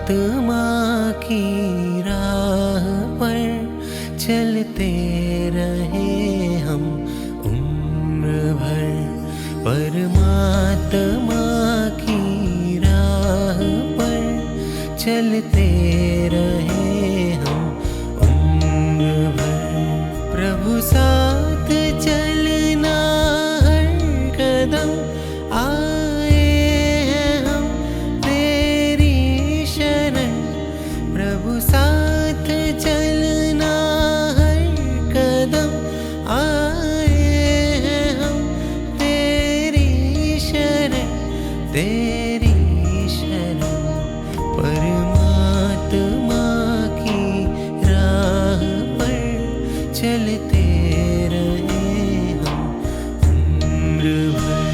की राह पर चलते रहे हम उम्र भर। परमात्मा की राह पर चलते रहे हम उम्र भर। प्रभु साथ चलना हर कदम आए हैं हम तेरी शरण। प्रभु साथ चलना हर कदम आए हैं हम तेरी शरण, तेरी शरण। परमात्मा की राह पर चलते रहे हम उम्र भर।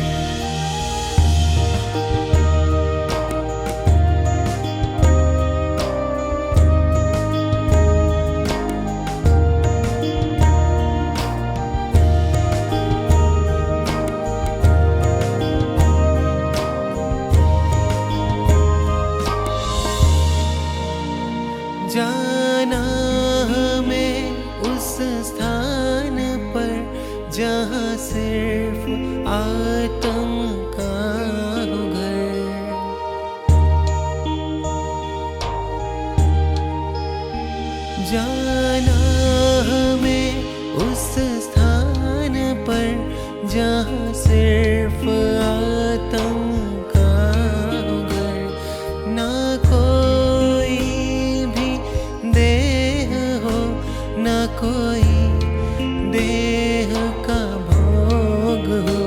जाना हमें उस स्थान पर जहाँ सिर्फ आत्म का हो घर। जाना हमें उस स्थान पर जहाँ सिर्फ आत्म का हो घर। ना कोई भी देह हो, ना कोई देह का भोग हो।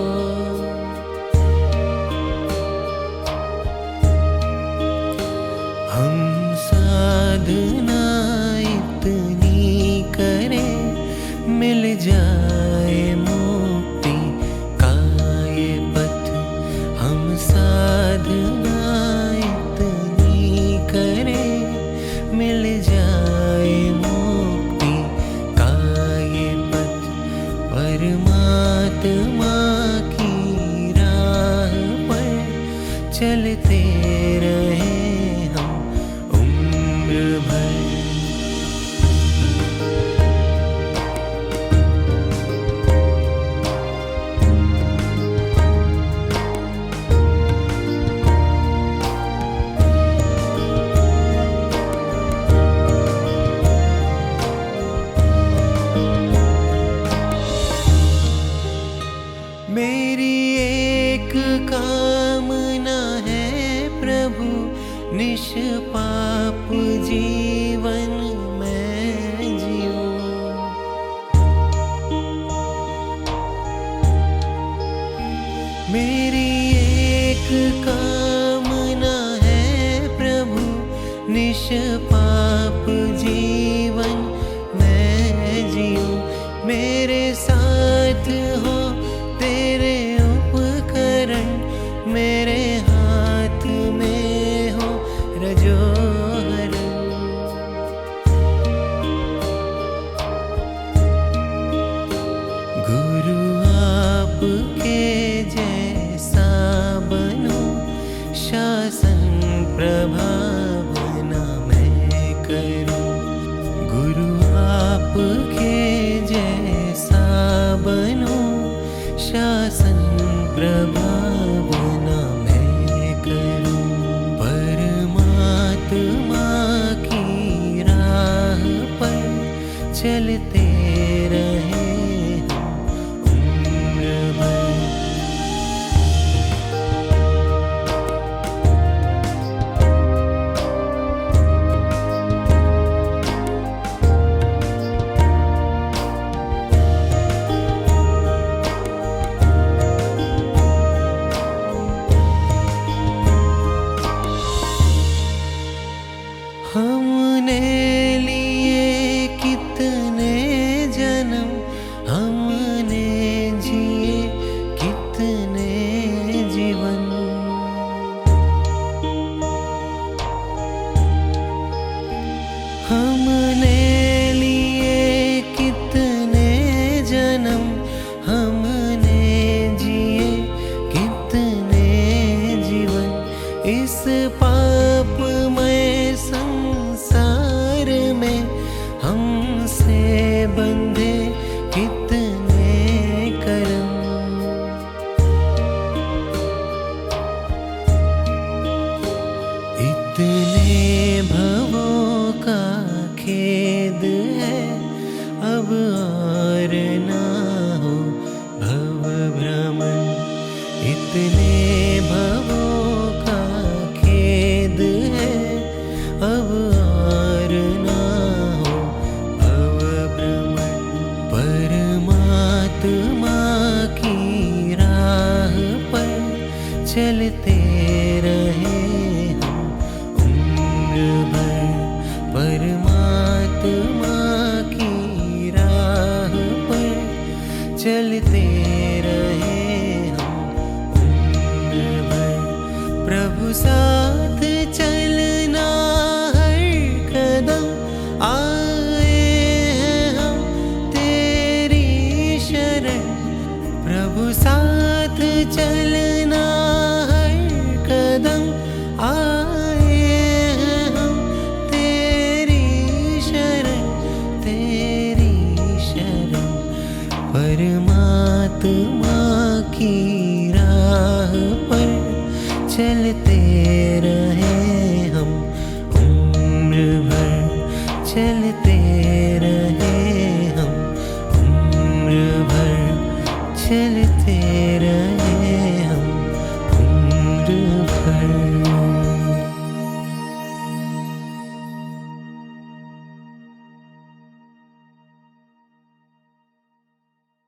हम साधना इतनी करें मिल जाए मुक्ति का ये पथ। हम साधना इतनी करें मिल जाए मुक्ति का ये पथ। परमात्मा की राह पर चलते रहे हम उम्र भर। मेरी एक कामना है प्रभु, निष्पाप जीवन मैं जीऊं। मेरी एक कामना है प्रभु, निष्पाप जीवन मैं जीऊं। मेरे साथ हो तेरे उपकरण, मेरे हाथ में हो रजोहरण। गुरु आपके जैसा बनो, शासन प्रभाव ना मैं करूं। गुरु आपके जैसा बनो, शासन प्रभाव ना मैं करूं। परमात्मा की राह पर चलते रहे हम उम्र भर। हमने लिए कितने जन्म, हमने जिए कितने जीवन। हमने लिए कितने जन्म, हमने जिए कितने जीवन। इस पाप में चलते रहे हम उम्र भर। प्रभु साथ चलना हर कदम, आए हैं हम तेरी शरण। प्रभु साथ चलना हर कदम, आए हैं हम तेरी शरण, तेरी शरण। परमात्मा की राह पर चलते